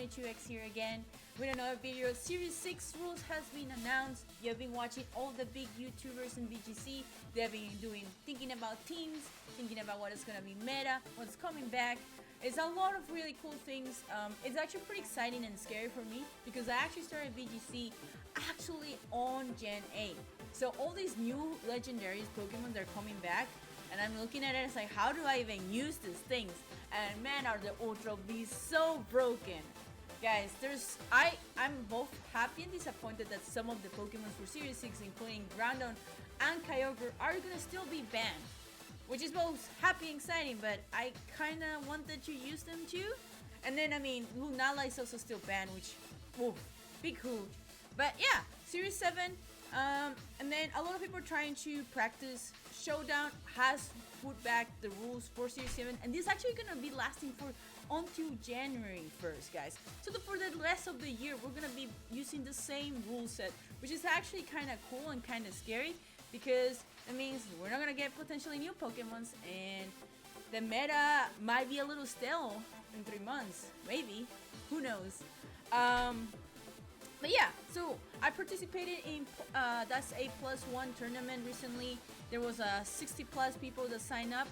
22X here again with another video. Series 6 rules has been announced. You've been watching all the big YouTubers in VGC. They've been thinking about teams, thinking about what is going to be meta, what's coming back. It's a lot of really cool things. It's actually pretty exciting and scary for me because I actually started VGC actually on Gen 8. So all these new legendaries Pokemon, they're coming back. And I'm looking at it, it's like, how do I even use these things? And man, are the Ultra Beasts so broken. Guys, I'm both happy and disappointed that some of the Pokemon for Series 6, including Groudon and Kyogre, are gonna still be banned. Which is both happy and exciting, but I kinda wanted to use them too. And then, I mean, Lunala is also still banned, which, whoa, big hoot. But yeah, Series 7, and then a lot of people are trying to practice. Showdown has put back the rules for Series 7, and this is actually gonna be lasting for until January 1st, guys. So for the rest of the year, we're gonna be using the same rule set, which is actually kind of cool and kind of scary because it means we're not gonna get potentially new Pokemons, and the meta might be a little stale in 3 months, maybe. Who knows? But yeah, so I participated in ThatsAplusOne tournament recently. There was 60 plus people that signed up,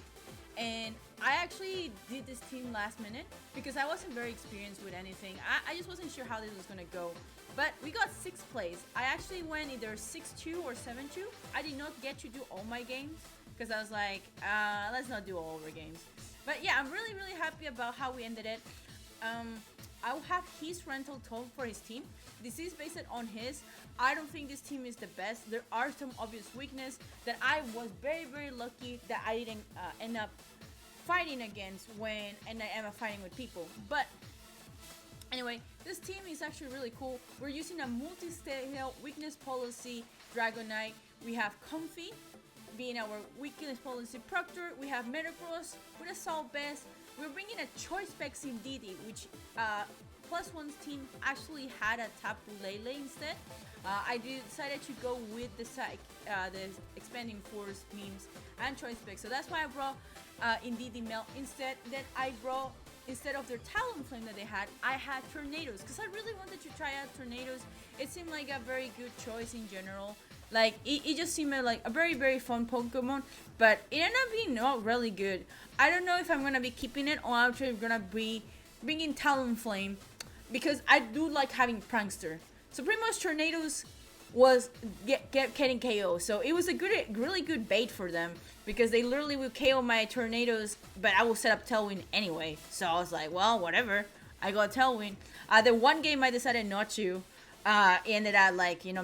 and I actually did this team last minute because I wasn't very experienced with anything. I just wasn't sure how this was gonna go. But we got 6th place. I actually went either 6-2 or 7-2. I did not get to do all my games because I was like, let's not do all of our games. But yeah, I'm really, really happy about how we ended it. I'll have his rental told for his team. This is based on his. I don't think this team is the best. There are some obvious weaknesses that I was very, very lucky that I didn't end up fighting against and I am fighting with people. But anyway, this team is actually really cool. We're using a Multiscale weakness policy Dragonite. We have Comfey being our weakness policy Proctor. We have Metagross with Assault Vest. We're bringing a choice specs in DD, which +1's team actually had a Tapu Lele instead. I decided to go with the expanding force memes and choice specs, so that's why I brought in DD Melt instead. Then I brought, instead of their Talonflame that they had, I had Tornadoes because I really wanted to try out Tornadoes. It seemed like a very good choice in general. Like, it just seemed like a very, very fun Pokemon, but it ended up being not really good. I don't know if I'm going to be keeping it or I'm actually going to be bringing Talonflame because I do like having Prankster. So pretty much Tornadoes was getting KO. So it was a really good bait for them because they literally will KO my Tornadoes, but I will set up Tailwind anyway. So I was like, well, whatever. I got Tailwind. The one game I decided not to. Ended up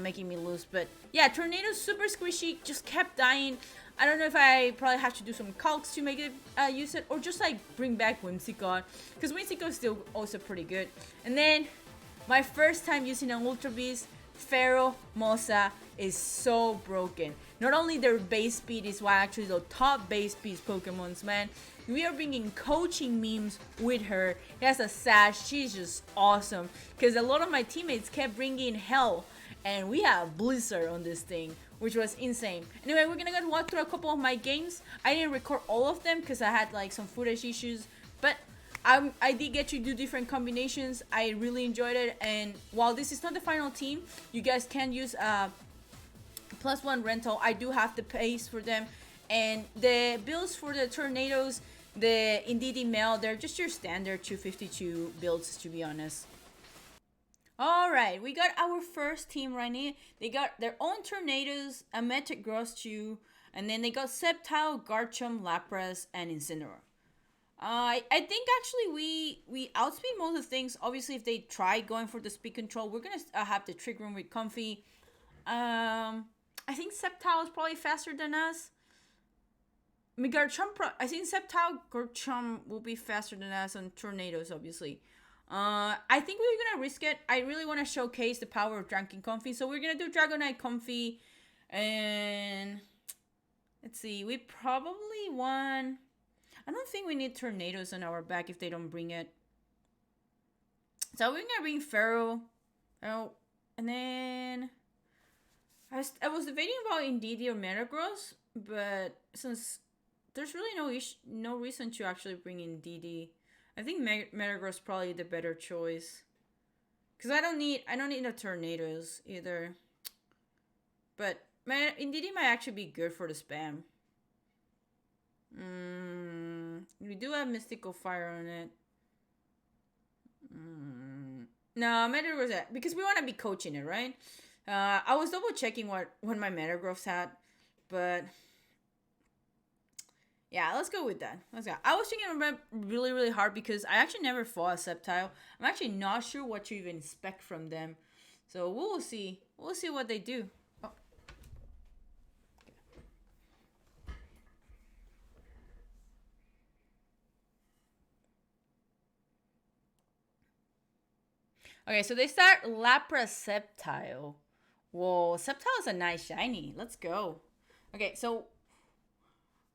making me lose, but yeah, Tornado's super squishy, just kept dying. I don't know if I probably have to do some calcs to make it use it, or just like bring back Whimsicott, because Whimsicott is still also pretty good. And then my first time using an Ultra Beast, Pharaoh Mosa is so broken. Not only their base speed is why actually the top base speed Pokemons, man. We are bringing coaching memes with her. He has a sash. She's just awesome. Because a lot of my teammates kept bringing Hell. And we have Blizzard on this thing, which was insane. Anyway, we're going to go walk through a couple of my games. I didn't record all of them because I had like some footage issues. But I did get to do different combinations. I really enjoyed it. And while this is not the final team, you guys can use +1 rental. I do have the pace for them. And the builds for the Tornadoes, the Indeedee Mail, they're just your standard 252 builds, to be honest. Alright, we got our first team right now. They got their own Tornadoes, a Metagross 2, and then they got Sceptile, Garchomp, Lapras, and Incineroar. I think actually we outspeed most of the things. Obviously, if they try going for the speed control, we're going to have the Trick Room with Comfey. I think Sceptile is probably faster than us. I mean, I think Sceptile, Garchomp will be faster than us on Tornadoes, obviously. I think we're going to risk it. I really want to showcase the power of Dragon Comfey. So we're going to do Dragonite Comfey. And let's see. We probably won. I don't think we need Tornadoes on our back if they don't bring it. So we're going to bring Pharaoh. Oh, and then I was debating about Indeedee or Metagross. But since there's really no reason to actually bring in DD. I think Metagross is probably the better choice. Because I don't need the tornadoes either. But man, Indeedee might actually be good for the spam. We do have Mystical Fire on it. No, Metagross that because we want to be coaching it, right? I was double checking what my Metagross had, but yeah, let's go with that. Let's go. I was thinking about really, really hard because I actually never fought a Sceptile. I'm actually not sure what to even expect from them. So we'll see. We'll see what they do. Oh. Okay, so they start Lapras Sceptile. Whoa, Sceptile is a nice shiny. Let's go. Okay, so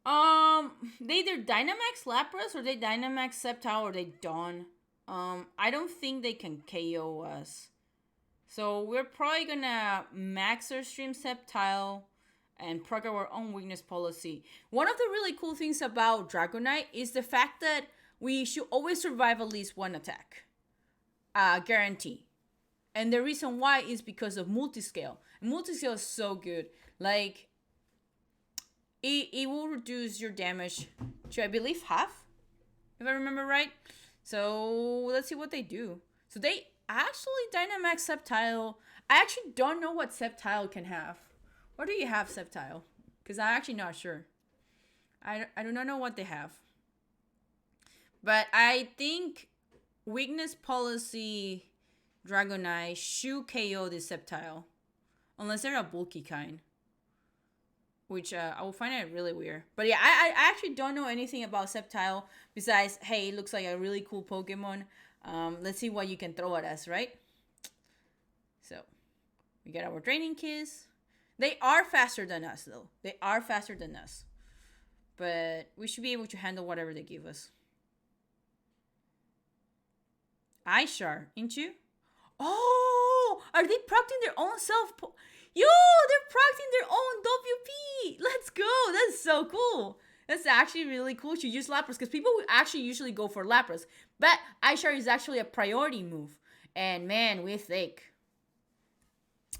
they either Dynamax Lapras or they Dynamax Sceptile or they Dawn. I don't think they can KO us. So we're probably gonna max our stream Sceptile and proc our own weakness policy. One of the really cool things about Dragonite is the fact that we should always survive at least one attack. Guarantee. And the reason why is because of Multiscale. Multiscale is so good. Like, it will reduce your damage to, I believe, half, if I remember right. So let's see what they do. So they actually Dynamax Sceptile. I actually don't know what Sceptile can have. What do you have, Sceptile? Because I'm actually not sure. I do not know what they have. But I think weakness policy Dragonite should KO this Sceptile. Unless they're a bulky kind. Which I will find it really weird. But yeah, I actually don't know anything about Sceptile. Besides, hey, it looks like a really cool Pokemon. Let's see what you can throw at us, right? So, we got our Draining Kiss. They are faster than us, though. They are faster than us. But we should be able to handle whatever they give us. Ishar, ain't you? Oh, are they procting their own self? Yo, they're procting their own WP. Let's go. That's so cool. That's actually really cool to use Lapras because people would actually usually go for Lapras. But Ishar is actually a priority move. And man, we think.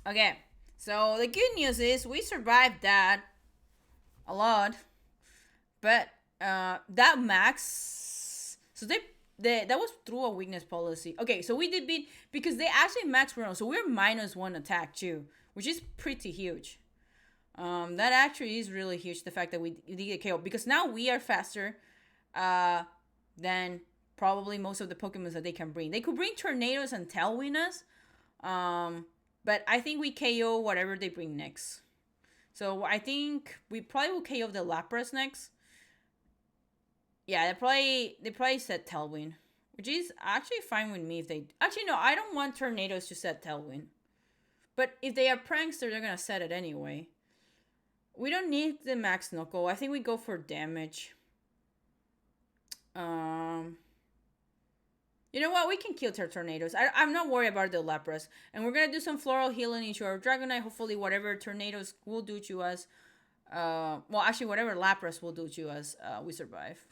Okay, so the good news is we survived that a lot. But that max, so that was through a weakness policy. Okay, so we did beat because they actually maxed for us, so we're -1 attack too, which is pretty huge. That actually is really huge. The fact that we did get KO because now we are faster than probably most of the Pokemon that they can bring. They could bring Tornadoes and Tailwind us, but I think we KO whatever they bring next. So I think we probably will KO the Lapras next. Yeah, they probably set Tailwind, which is actually fine with me if they... Actually, no, I don't want Tornadoes to set Tailwind. But if they are Prankster, they're going to set it anyway. We don't need the Max Knuckle. I think we go for damage. You know what? We can kill Tornadoes. I'm not worried about the Lapras. And we're going to do some Floral Healing into our Dragonite. Hopefully, whatever Tornadoes will do to us... well, actually, whatever Lapras will do to us, we survive.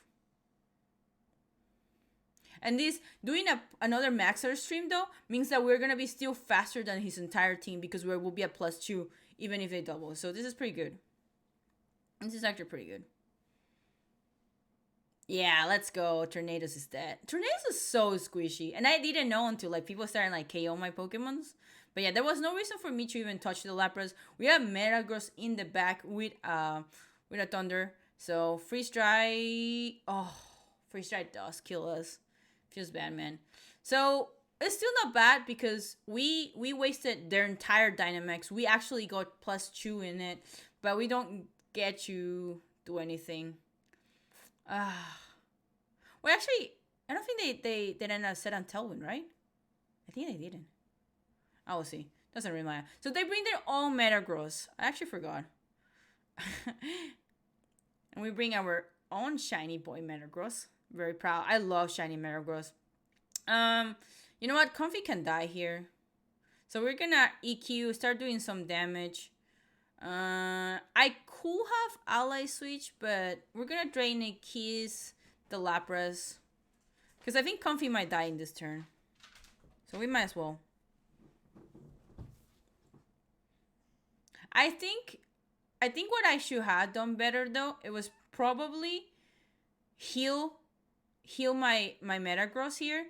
And this, doing another Maxer stream, though, means that we're going to be still faster than his entire team because we will be at +2, even if they double. So this is pretty good. This is actually pretty good. Yeah, let's go. Tornadoes is dead. Tornadoes is so squishy. And I didn't know until, like, people started, like, KO my Pokemons. But yeah, there was no reason for me to even touch the Lapras. We have Metagross in the back with a Thunder. So, Freeze Dry... Oh, Freeze Dry does kill us. Feels bad, man. So, it's still not bad because we wasted their entire Dynamax. We actually got +2 in it. But we don't get to do anything. Well, actually, I don't think they didn't set on Tailwind, right? I think they didn't. I will see. Doesn't really matter. So they bring their own Metagross. I actually forgot. And we bring our own shiny boy Metagross. Very proud. I love shiny Metagross. You know what? Comfey can die here. So we're gonna EQ, start doing some damage. I could have Ally Switch, but we're gonna Drain Kiss the Lapras. Because I think Comfey might die in this turn. So we might as well. I think what I should have done better though, it was probably heal my Metagross here.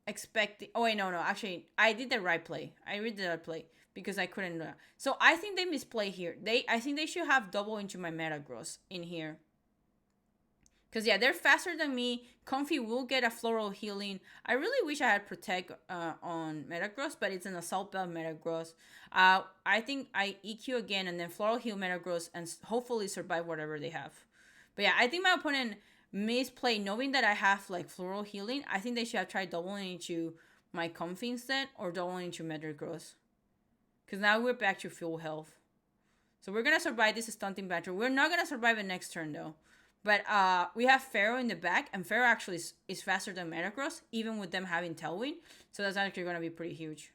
Expecting. Oh wait, no. Actually, I did the right play. I did the right play because I couldn't do that. So I think they misplay here. I think they should have double into my Metagross in here. Because, yeah, they're faster than me. Comfey will get a floral healing. I really wish I had Protect on Metagross, but it's an Assault Belt Metagross. I think I EQ again and then floral heal Metagross and hopefully survive whatever they have. But, yeah, I think my opponent misplay knowing that I have, like, floral healing. I think they should have tried doubling into my Comfey instead or doubling into Metagross. Because now we're back to full health. So we're going to survive this stunting battle. We're not going to survive it next turn, though. But we have Pharaoh in the back, and Pharaoh actually is faster than Metagross, even with them having Tailwind. So that's actually going to be pretty huge.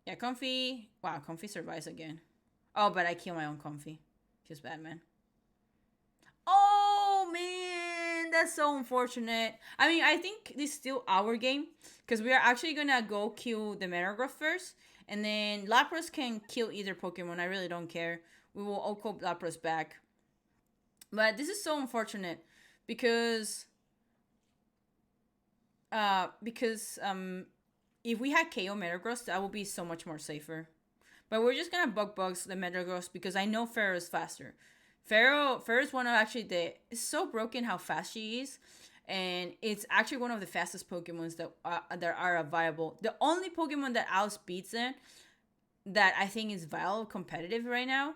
Yeah, Comfey. Wow, Comfey survives again. Oh, but I kill my own Comfey. Feels bad, man. Oh, man. That's so unfortunate. I mean, I think this is still our game, because we are actually going to go kill the Metagross first. And then Lapras can kill either Pokemon. I really don't care. We will Oko Lapras back. But this is so unfortunate because if we had KO Metagross, that would be so much more safer. But we're just gonna bugs the Metagross because I know Pharaoh is faster. Pharaoh is one of actually it's so broken how fast she is, and it's actually one of the fastest Pokemons that are viable. The only Pokemon that outspeeds it that I think is viable competitive right now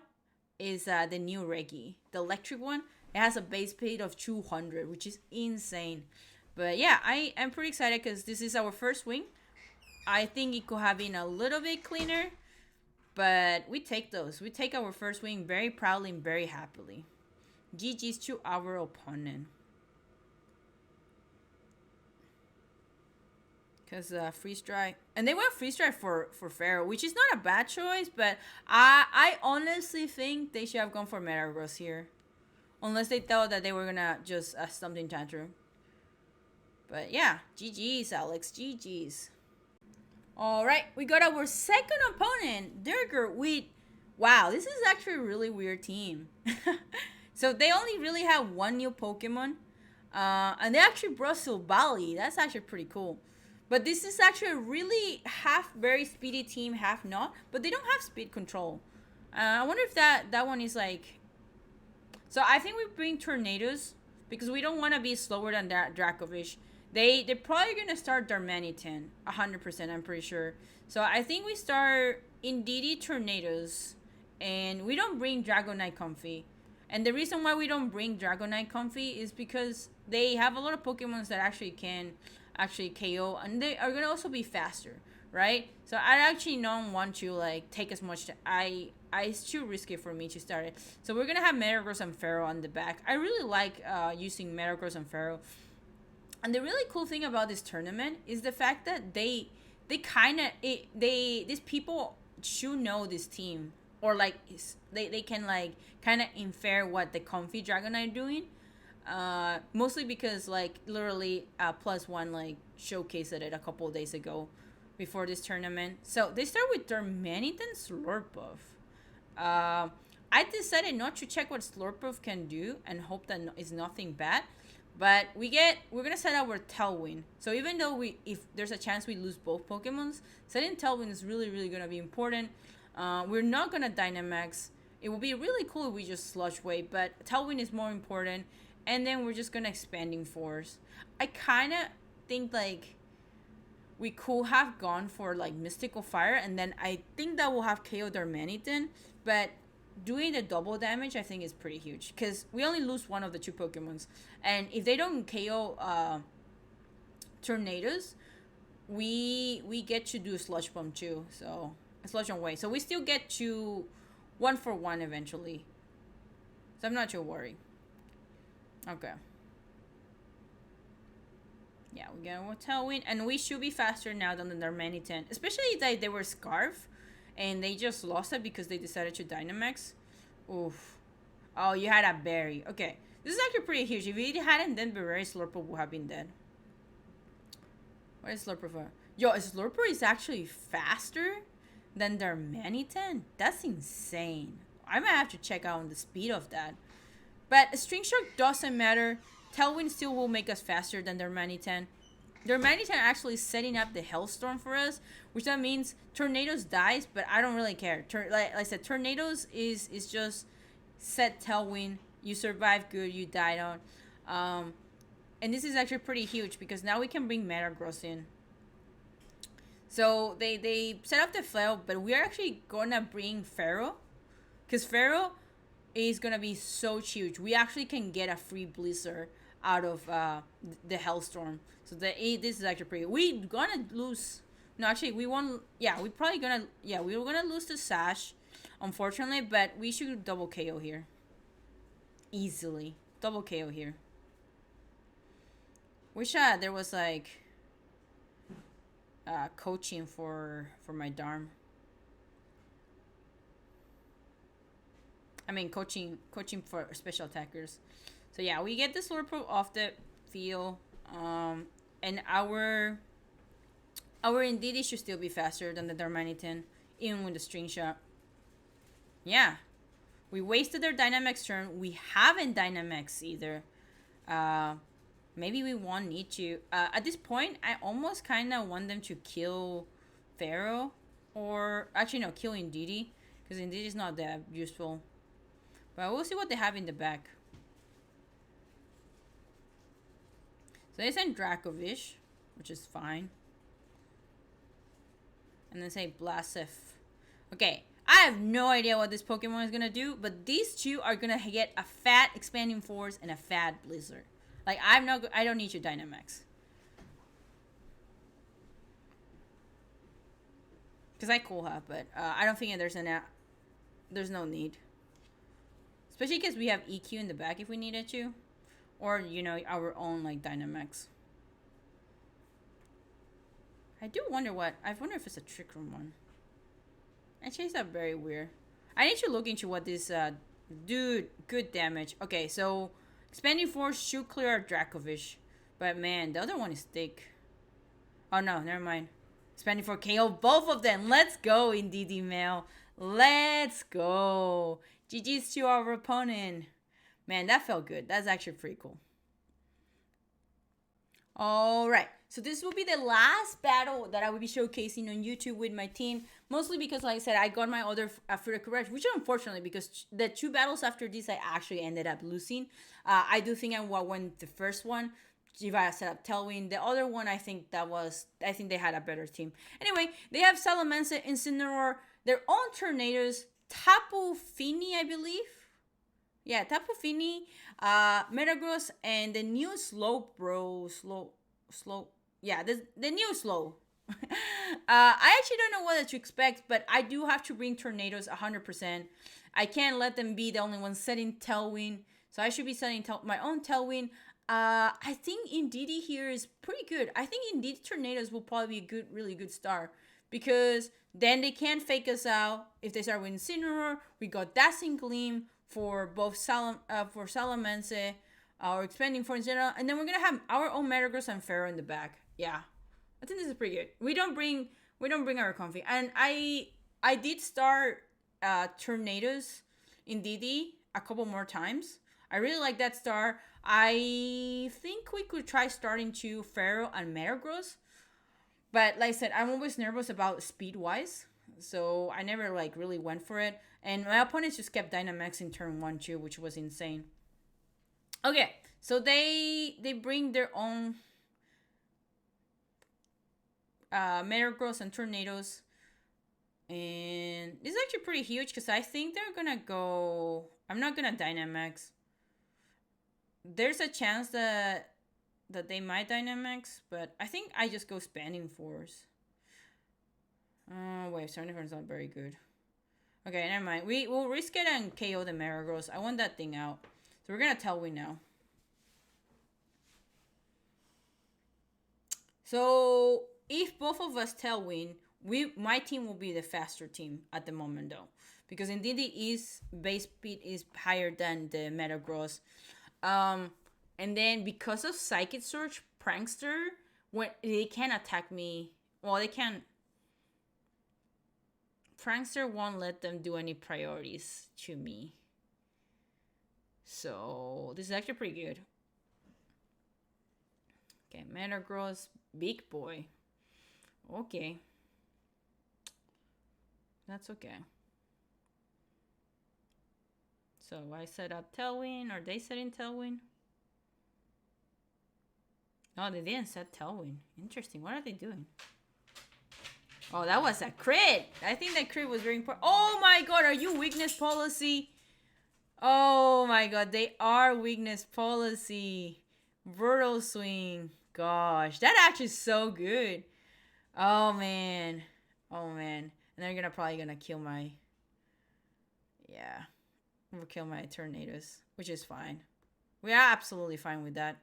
is the new Reggie, the electric one. It has a base speed of 200, which is insane. But yeah, I am pretty excited because this is our first win. I think it could have been a little bit cleaner, but we take those. We take our first win very proudly and very happily. GG's to our opponent. Because freeze dry. And they went freeze dry for Pharaoh, which is not a bad choice, but I honestly think they should have gone for Metagross here. Unless they thought that they were going to just something tantrum. But yeah, GG's, Alex. GG's. Alright, we got our second opponent, Durger, with... Wow, this is actually a really weird team. So they only really have one new Pokemon. And they actually brought Silvally. That's actually pretty cool. But this is actually a really half very speedy team, half not. But they don't have speed control. I wonder if that one is like... So I think we bring Tornadoes because we don't want to be slower than that Dracovish. They're probably going to start Darmanitan, 100%, I'm pretty sure. So I think we start Indeedee Tornadoes, and we don't bring Dragonite Comfey. And the reason why we don't bring Dragonite Comfey is because they have a lot of Pokemons that actually can KO, and they are going to also be faster, right? So I actually don't want to like take as much. It's too risky for me to start it. So we're going to have Metagross and Pharaoh on the back. I really like using Metagross and Pharaoh. And the really cool thing about this tournament is the fact that these people should know this team, or like they can like kind of infer what the Comfey Dragonite doing. Mostly because like literally +1 like showcased it a couple of days ago before this tournament. So they start with Darmanitan Slurpuff. I decided not to check what Slurpuff can do and hope that it's nothing bad. But we're gonna set our Tailwind. So even though if there's a chance we lose both Pokemons, setting Tailwind is really, really gonna be important. We're not gonna Dynamax. It would be really cool if we just Sludge Wave, but Tailwind is more important. And then we're just gonna Expanding Force. I kinda think like we could have gone for like Mystical Fire, and then I think that will have KO Darmanitan, but doing the double damage I think is pretty huge because we only lose one of the two Pokemons, and if they don't KO Tornadoes, we get to do a Sludge Bomb too, so a Sludge on Way, so we still get to 1-for-1 eventually, so I'm not too worried. Okay. Yeah, we get a Tailwind, and we should be faster now than the Darmanitan, especially that they were Scarf and they just lost it because they decided to Dynamax. Oof. Oh, you had a Berry. Okay. This is actually pretty huge. If it hadn't, then Berry Slurper would have been dead. What is Slurper for? Yo, Slurper is actually faster than their Manitan? That's insane. I might have to check out on the speed of that. But String Shark doesn't matter. Tailwind still will make us faster than their Manitan. Their Manitan actually setting up the Hellstorm for us, which that means Tornadoes dies, but I don't really care. Like I said, Tornadoes is just set Tailwind. You survive good, you die on. And this is actually pretty huge because now we can bring Metagross in. So they set up the flail, but we are actually gonna bring Pharaoh, because Pharaoh is gonna be so huge. We actually can get a free Blizzard out of the Hellstorm. So this is actually pretty. We gonna lose. No, actually, we won't. Yeah, we probably gonna. Yeah, we were gonna lose the Sash, unfortunately. But we should double KO here. Easily double KO here. Wish there was like coaching for my Darm. I mean coaching for special attackers. So yeah, we get the Slurp off the field. And our Indeedee should still be faster than the Darmanitan, even with the String Shot. Yeah. We wasted their Dynamax turn. We haven't Dynamax either. Maybe we won't need to. At this point, I almost kind of want them to kill Pharaoh. Or, actually no, kill Indeedee. Because Indeedee is not that useful. But we'll see what they have in the back. So they send Dracovish, which is fine. And then say Blasef. Okay, I have no idea what this Pokemon is gonna do, but these two are gonna get a fat Expanding Force and a fat Blizzard. Like I don't need your Dynamax. Because I could have, but I don't think there's no need. Especially because we have EQ in the back if we needed to. Or, you know, our own, like, Dynamax. I do wonder I wonder if it's a Trick Room one. Actually, it's very weird. I need to look into what this, dude, good damage. Okay, so, Expanding Force should clear our Dracovish. But, man, the other one is thick. Oh, no, never mind. Expanding Force KO both of them. Let's go, Indeedee Mail. Let's go. GG's to our opponent. Man, that felt good. That's actually pretty cool. Alright, so this will be the last battle that I will be showcasing on YouTube with my team. Mostly because, like I said, I got my other Fury Correct, which unfortunately, because the 2 battles after this, I actually ended up losing. I do think I won the first one. If I set up Tailwind. The other one, I think they had a better team. Anyway, they have Salamence, Incineroar, their own Tornadoes, Tapu Fini, I believe. Yeah, Tapu Fini, Metagross, and the new Slowbro. Slow. Yeah, the new Slow. I actually don't know what to expect, but I do have to bring Tornadoes 100%. I can't let them be the only ones setting Tailwind. So I should be setting my own Tailwind. I think Indeedee here is pretty good. I think Indeedee Tornadoes will probably be a really good start. Because then they can't fake us out. If they start with Incineroar, we got Dazzling Gleam for both for Salamence, or Expanding Force in general, and then we're gonna have our own Metagross and Pharaoh in the back. Yeah, I think this is pretty good. We don't bring our Comfey, and I did start Tornadoes in DD a couple more times. I really like that star. I think we could try starting to Pharaoh and Metagross, but like I said, I'm always nervous about speed wise, so I never like really went for it. And my opponents just kept Dynamax in turn 1 too, which was insane. Okay, so they bring their own Metagross and Tornadoes. And this is actually pretty huge because I think they're gonna go... I'm not gonna Dynamax. There's a chance that they might Dynamax, but I think I just go Expanding Force. Wait, 74 is not very good. Okay, never mind. We'll risk it and KO the Metagross. I want that thing out. So we're gonna Tailwind now. So if both of us Tailwind, my team will be the faster team at the moment though. Because indeed base speed is higher than the Metagross. And then because of Psychic Surge, Prankster, when they can attack me, well, they can. Prankster won't let them do any priorities to me. So this is actually pretty good. Okay, Metagross, big boy. Okay. That's okay. So I set up Tailwind. Are they setting Tailwind? No, they didn't set Tailwind. Interesting. What are they doing? Oh, that was a crit. I think that crit was very important. Oh my god, are you weakness policy? Oh my god, they are weakness policy. Brutal swing. Gosh, that actually is so good. Oh man. Oh man. And they're probably gonna kill my... Yeah. We'll kill my tornadoes, which is fine. We are absolutely fine with that.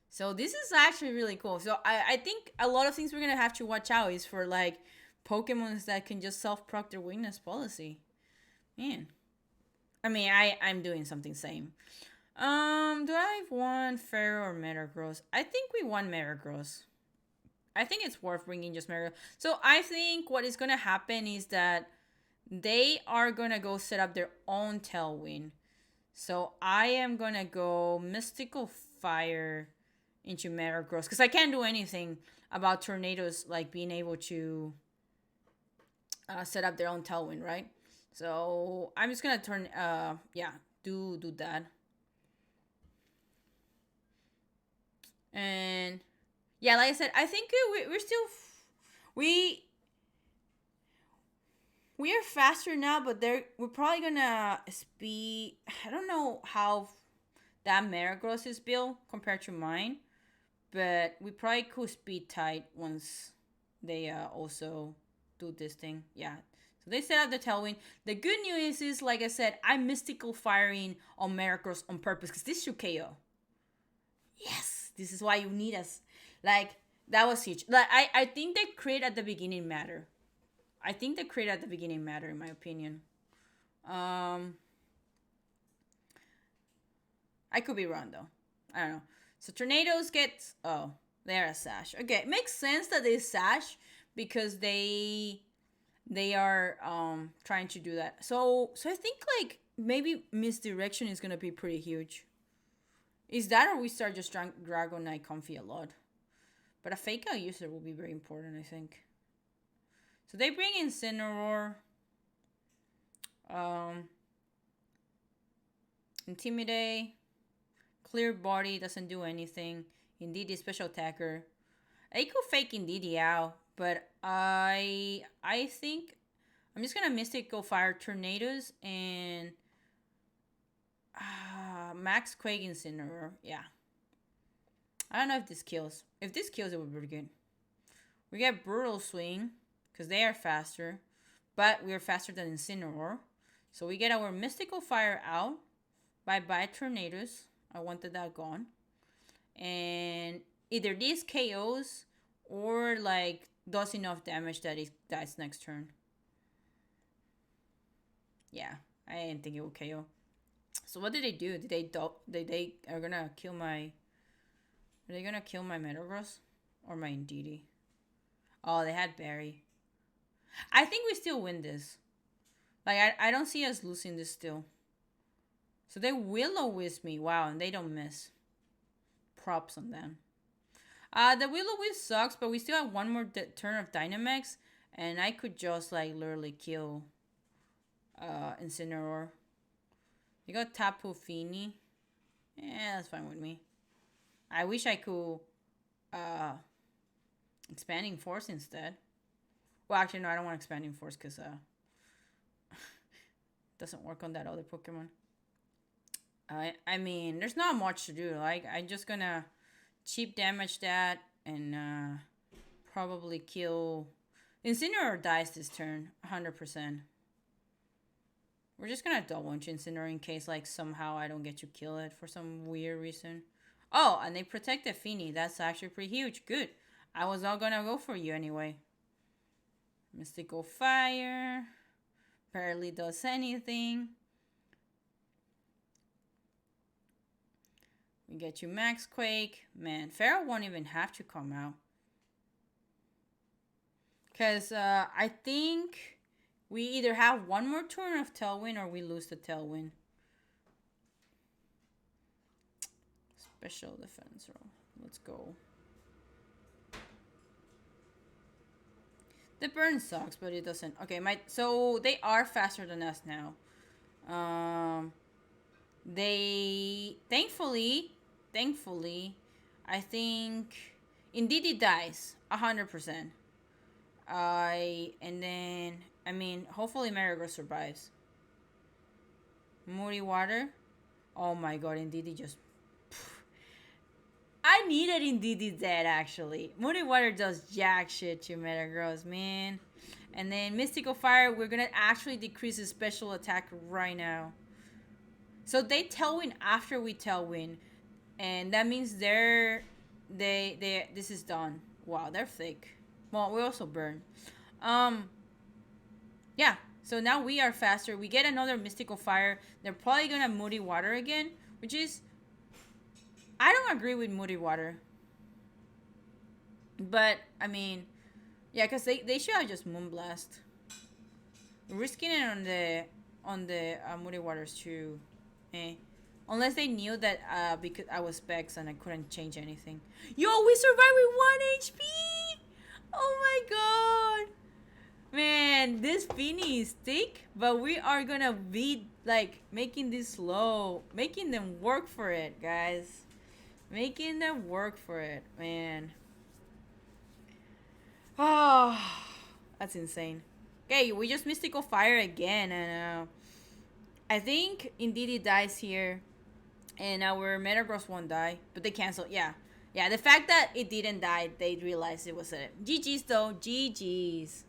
So this is actually really cool. So I think a lot of things we're gonna have to watch out is for like Pokemons that can just self-proc their weakness policy. Man. I mean, I'm doing something same. Do I want Pharaoh or Metagross? I think we want Metagross. I think it's worth bringing just Metagross. So I think what is gonna happen is that they are gonna go set up their own Tailwind. So I am gonna go Mystical Fire into Metagross because I can't do anything about tornadoes like being able to set up their own Tailwind, right? So I'm just gonna turn do that. And yeah, like I said, I think we're still we are faster now, but we're probably gonna speed. I don't know how that Metagross is built compared to mine, but we probably could speed tight once they also do this thing. Yeah. So they set up the Tailwind. The good news is, like I said, I'm Mystical Firing on Metagross on purpose because this should KO. Yes, this is why you need us. Like, that was huge. Like, I think the crit at the beginning matter. I think the crit at the beginning matter, in my opinion. I could be wrong, though. I don't know. So Tornadoes get... Oh, they're a Sash. Okay, it makes sense that they Sash because they are trying to do that. So I think, like, maybe Misdirection is going to be pretty huge. Is that or we start just Dragonite Comfey a lot? But a Fake Out user will be very important, I think. So they bring in Incineroar. Intimidate. Clear Body doesn't do anything. Indeedee special attacker. I could fake Indeedee out, but I think I'm just gonna Mystical Fire Tornadoes and Max Quake Incineroar. Yeah. I don't know if this kills. If this kills, it would be pretty good. We get Brutal Swing because they are faster, but we are faster than Incineroar. So we get our Mystical Fire out. Bye-bye Tornadoes. I wanted that gone. And either these KOs or like does enough damage that it dies next turn. Yeah, I didn't think it would KO. So what did they do? Did they are gonna kill my... Are they gonna kill my Metagross or my Indeedee? Oh, they had Berry. I think we still win this. Like I don't see us losing this still. So they Will-O-Wisp me. Wow, and they don't miss. Props on them. The Will-O-Wisp sucks, but we still have one more turn of Dynamax, and I could just like literally kill Incineroar. You got Tapu Fini. Yeah, that's fine with me. I wish I could Expanding Force instead. Well, actually, no, I don't want Expanding Force because doesn't work on that other Pokemon. I mean, there's not much to do. Like, I'm just gonna cheap damage that and probably kill... Incineroar dies this turn, 100%. We're just gonna double Incineroar in case, like, somehow I don't get to kill it for some weird reason. Oh, and they protected Fini. That's actually pretty huge. Good. I was not gonna go for you anyway. Mystical Fire. Barely does anything. We get you Max Quake. Man, Pharaoh won't even have to come out. Because I think we either have one more turn of Tailwind or we lose the Tailwind. Special defense roll. Let's go. The burn sucks, but it doesn't. Okay, so they are faster than us now. They thankfully, I think indeed it dies 100%. And then I mean hopefully Metagross survives. Moody Water. Oh my god, indeed it just. I needed Indeedee dead, actually. Moody Water does jack shit to Metagross, man. And then Mystical Fire, we're gonna actually decrease his special attack right now. So they Tailwind after we Tailwind. And that means this is done. Wow, they're thick. Well, we also burn. Yeah, so now we are faster. We get another Mystical Fire. They're probably gonna Moody Water again, which is... I don't agree with Moody Water. But, I mean, yeah, because they should have just Moonblast. Risking it on the Moody Waters too. Unless they knew that because I was Specs and I couldn't change anything. Yo, we survived with 1 HP! Oh my god! Man, this Fini is thick, but we are gonna be, like, making this slow. Making them work for it, guys. Making them work for it, man. Oh, that's insane. Okay, we just Mystical Fire again, and I think indeed it dies here, and our Metagross won't die, but they cancel. Yeah, the fact that it didn't die, they realized it was it. GG's though, GG's.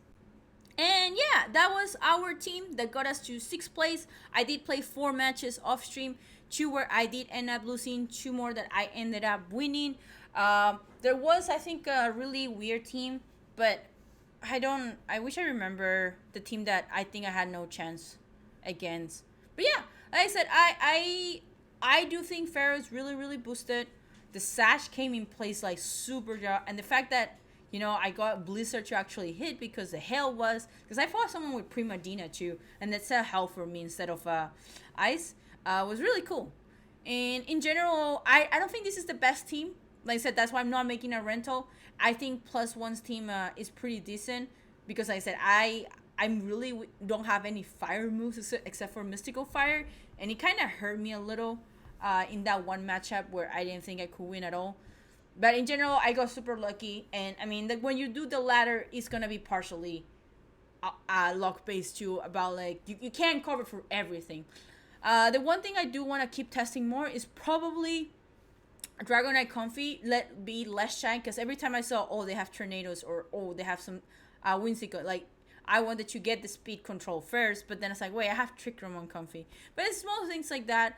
And yeah, that was our team that got us to 6th place. I did play 4 matches off stream. 2 where I did end up losing, 2 more that I ended up winning. There was, I think, a really weird team, but I wish I remember the team that I think I had no chance against. But yeah, like I said, I do think Pharaoh is really, really boosted. The Sash came in place like super, and the fact that, you know, I got Blizzard to actually hit because the Hail was, because I fought someone with Prima Dina too, and that's a Hail for me instead of Ice. Was really cool. And in general, I don't think this is the best team. Like I said, that's why I'm not making a rental. I think +1's team is pretty decent because, like I said, I really don't have any fire moves except for Mystical Fire, and it kind of hurt me a little in that one matchup where I didn't think I could win at all. But in general, I got super lucky, and I mean, when you do the ladder, it's gonna be partially luck based too. About like you can't cover for everything. The one thing I do want to keep testing more is probably Dragonite Comfey. Let be less shine, because every time I saw, oh, they have tornadoes, or oh, they have some Whimsicott, like I wanted to get the speed control first, but then it's like, wait, I have Trick Room on Comfey. But it's small things like that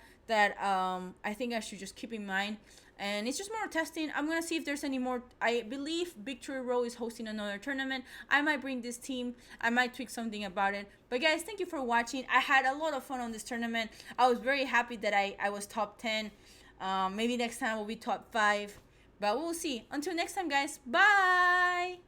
I think I should just keep in mind. And it's just more testing. I'm going to see if there's any more. I believe Victory Row is hosting another tournament. I might bring this team. I might tweak something about it. But guys, thank you for watching. I had a lot of fun on this tournament. I was very happy that I was top 10. Maybe next time we'll be top 5. But we'll see. Until next time, guys. Bye!